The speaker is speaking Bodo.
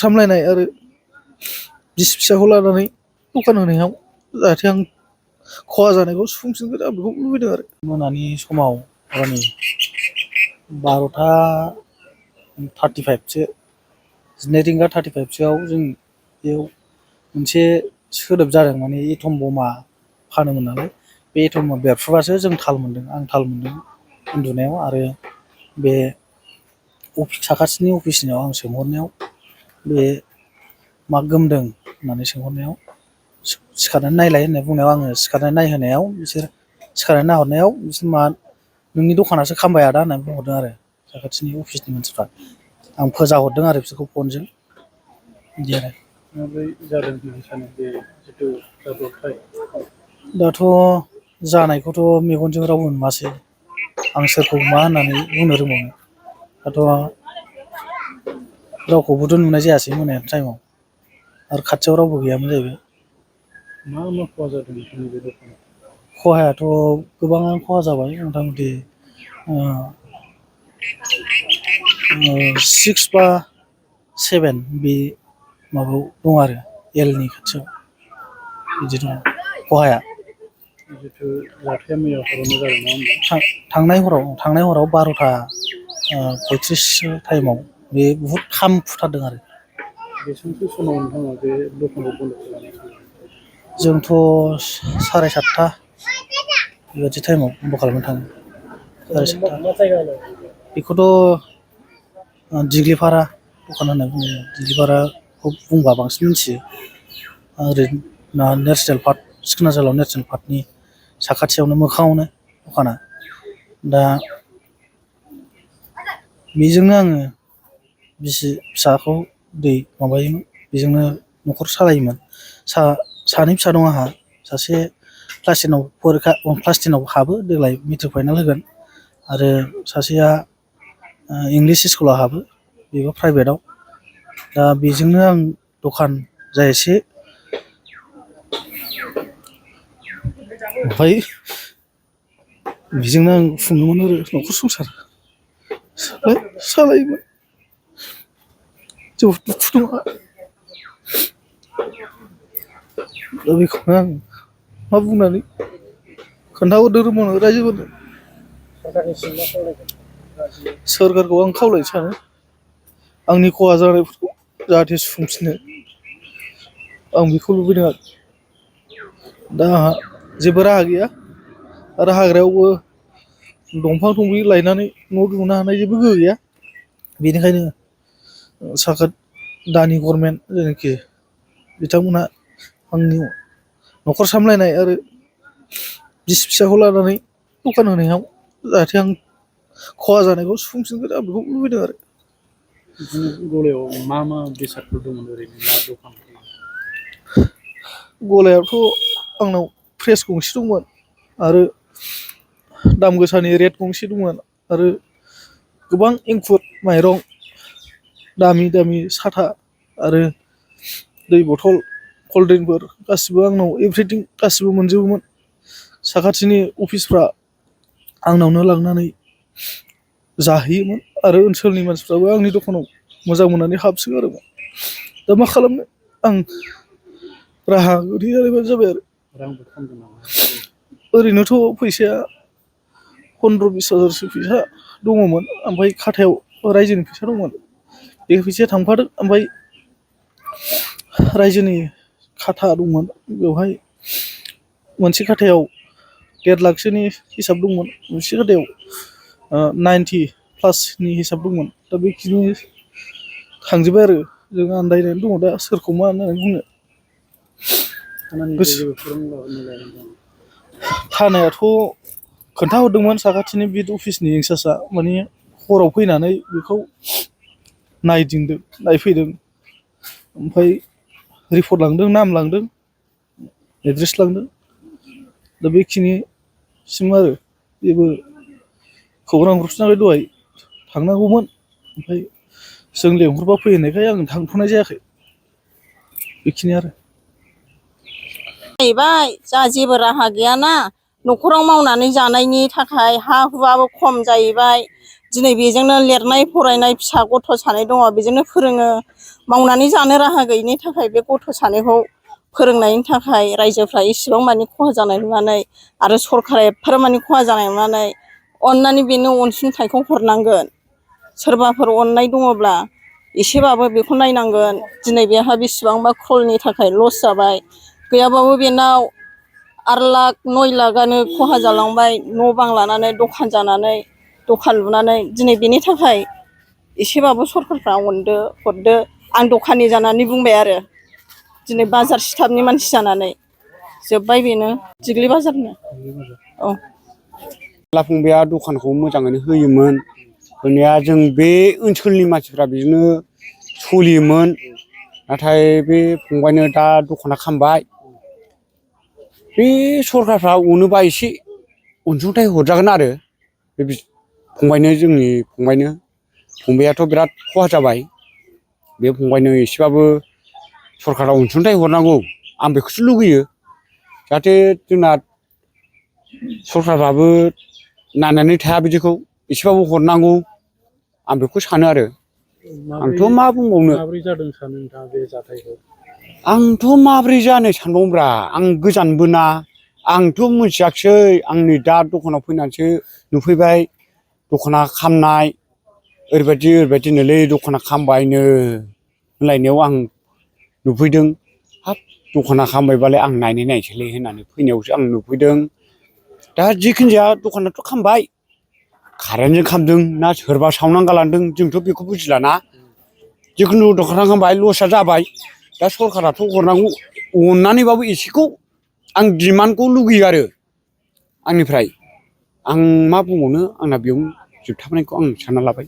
सामलायनाय आरो बिसि फिसाखौ लानानै दखान होनायाव जाहाथे आं खहा जानायखौ सुफुंफिनगोन आं बेखौ लुबैदों आरो। मोनानि समाव हरनि 12:35 12:35 जों बेयाव मोनसे सोदोब जादों, माने एटम बमा फानोमोन नालाय बे एटम बमा बेरफ्रुबासो जों थाल मोन्दों, आं थाल मोन्दों उन्दुनायाव। आरो बे साखाथिनि अफिसनियाव आं सोंहरनायाव बे मा गोमदों होननानै सोंहरनायाव सिखारनानै नायलाय होननानै बुंनायाव आङो सिखारनानै नायहोनायाव बिसोर सिखारनानै नाहरनायाव बिसोर नोंनि दखानासो खामबाय आदा होननानै बुंहरदों आरो साखाथिनि अफिसनि मानसिफ्रा। आं फोजाहरदों आरो बिसोरखौ फनजों, बिदि आरो। माबोरै जादों होननानै सानो बे जिथु जाब्रबथाय? दाथ' जानायखौथ' मेगनजों रावबो नुवासै, आं सोरखौ मा होननानै बुंनो रोंबावनो। दाथ' रावखौबोथ' नुनाय जायासै मोनानि टाइमाव, आरो खाथियाव रावबो गैयामोन जाहैबाय। मा खहा जादों नोंथांनि बे दखानाव? खहायाथ' गोबाङानो खहा जाबाय, मथा मथि 6 बा 7 बे माबायाव दं आरो एलनि खाथियाव बिदि दं खहाया। जिथु जाथाया मैया हरावनो जादों नङा होनबा? थांनाय हराव 12:35 टाइमाव बे बुहुद खामफुथारदों आरो। बेसेबांसो समाव नोंथाङा बे दखानखौ बन्द खालामनो? जोंथ' 7:30 बेबायदि टाइमाव बन्द खालामनो थाङो। 7:30 बेखौथ' दिग्लिपारा दखान होनना बुङो। दिग्लिपाराखौ बुंबा बांसिन मिथियो। ओरै नेसनेल पार्क, सिखोना जोहोलाव नेसनेल पार्कनि साखाथियावनो मोखाङावनो दखाना। दा बेजोंनो आङो बिसि फिसाखौ माबायोमोन, बेजोंनो न'खर सालायोमोन। सानै फिसा दं आंहा, सासे क्लास 10आव हाबो, देग्लाय मेट्रिक फाइनाल होगोन। आरो सासेया इंलिस स्कुलाव हाबो, बेबो प्राइभेटाव। दा बेजोंनो आं दखान जा एसे ओमफ्राय बेजोंनो आं खुङोमोन आरो न'खर संसार सालायोमोन। जोबोद दुखु दं आंहा। दा बेखौनो आं मा बुंनानै खोन्थाहरनो रोंबावनो रायजोफोरनो। सोरखारखौ आं खावलायनो सानो आंनि खहा जानायफोरखौ जाहाथे सुफुंफिनो, आं बेखौ लुबैदों आरो। दा आंहा जेबो राहा गैया, आरो हाग्रायावबो दंफां थंब्रै लायनानै न' लुनो हानाय जेबो गोहो गैया। बेनिखायनो दानि गभर्नमेन्ट जेनाखि बिथांमोनहा आंनि न'खर सामलायनाय आरो बिसि फिसाखौ लानानै दखान होनायाव जाहाथे आं खहा जानायखौ सुफुंफिनगोन आं बेखौ लुबैदों आरो। गलायाव मा बेसादफोर दंमोन ओरैनो मा दखान? गलायावथ' आंनाव फ्रेस गंसे दंमोन, आरो दाम गोसानि रेट गंसे दंमोन, आरो गोबां एंखुर माइरं, दामि दामि साथा, आरो दै बथल, कल्ड्रिंकफोर गासिबो आंनाव एभ्रिथिं गासिबो मोनजोबोमोन। साखाथिनि अफिसफ्रा आंनावनो लांनानै जाहैयोमोन, आरो ओनसोलनि मानसिफ्राबो आंनि दखानाव मोजां मोननानै हाबसोगारोमोन। दा मा खालामनो, आं राहा गोथे जालायबानो जाबाय आरो। रांबो खामदों नामा? ओरैनोथ' फैसाया 15-20 हाजारसो फैसा दङमोन, ओमफ्राय खाथायाव रायजोनि फैसा दंमोन, बे फैसाया थांफादों। ओमफ्राय रायजोनि खाथा दंमोन, बेवहाय मोनसे खाथायाव 1.5 लाखसोनि हिसाब दंमोन, मोनसे खाथायाव 90+ हिसाब दंमोन। दा बेखिनि थांजोब्बाय आरो जों आन्दायनानै दङ दा सोरखौ मा होननानै बुंनो। थानायाथ' खोन्थाहरदोंमोन साखाथिनि बिड अफिसनि इनसार्जआ, माने हराव फैनानै बेखौ नायफैदों, ओमफ्राय रिपर्ट लांदों, नाम लांदों, एड्रेस लांदों। दा बेखिनिसिम आरो जेबो खौरां हरफिनाखै। दहाय थांनांगौमोन, ओमफ्राय जों लेंहरबा फैनायखाय आं थांथ'नाय जायाखै। बेखिनि आरो जाहैबाय, जोंहा जेबो राहा गैयाना, न'खराव मावनानै जानायनि थाखाय हा हुआबो खम जाहैबाय। दिनै बेजोंनो लिरनाय फरायनाय फिसा गथ' सानै दङ, बेजोंनो फोरोङो। मावनानै जानो राहा गैयिनि थाखाय बे गथ' सानैखौ फोरोंनायनि थाखाय रायजोफ्रा इसेबां मानि खहा जानाय नुनानै आरो सरकारा एफाराब मानि खहा जानाय नुनानै अननानै बेनो अनसुंथाइखौ हरनांगोन। सोरबाफोर अननाय दङब्ला एसेबाबो बेखौ नायनांगोन। दिनै बेहा बेसेबांबा क्रलनि थाखाय लस जाबाय, गैयाबाबो बेनाव 8 लाख 9 लाखआनो खहा जालांबाय। न' बां लानानै दखान जानानै दखान लुनानै दिनै बेनि थाखाय एसेबाबो सरकारफ्रा अनदो हरदो। आं दखाननि जानानै बुंबाय आरो दिनै बाजार स्टाफनि मानसि जानानै जोब्बाय बेनो दिग्लि बाजारनो। औ फंबाया दखानखौ मोजाङैनो होयोमोन, होनाया जों बे ओनसोलनि मानसिफ्रा बिदिनो सोलियोमोन। नाथाय बे फंबायनो दा दखाना खामबाय। बे सरकारफ्रा अनोबा एसे अनसुंथाइ हरजागोन आरो बे फंबायनो, जोंनि फंबायनो। फंबायाथ' बिराद खहा जाबाय, बे फंबायनो एसेबाबो सरकारा अनसुंथाइ हरनांगौ। आं बेखौसो लुगैयो, जाहाथे जोंना सरकारफ्राबो नायनानै थाया बिदिखौ एसेबाबो हरनांगौ। आं बेखौ सानो आरो। आंथ' मा बुंबावनो। माब्रै जादों सानो नोंथाङा बे जाथायखौ? आंथ' माब्रै जानो सानबावब्रा, आं गोजानबो ना, आंथ' मिथियाखिसै। आंनि दा दखानाव फैनानैसो नुफैबाय दखाना खामनाय। ओरैबायदिनोलै दखाना खामबायनो होनलायनायाव आं नुफैदों। हाब दखाना खामबायबालाय आं नायनोसैलै होननानै फैनायावसो आं नुफैदों। दा जिखुनु जाया दखानाथ' खामबाय, कारेन्टजों खामदों ना सोरबा सावनानै गालांदों जोंथ' बेखौ बुजिलाना। जिखुनु दखाना खामबाय, लसआ जाबाय। दा सरकाराथ' हरनांगौ, अननानैबाबो एसेखौ आं डिमान्डखौ लुगैयो आरो आंनिफ्राय। आं मा बुंबावनो, आंना बेयावनो जोबथाबनायखौ आं सानना लाबाय।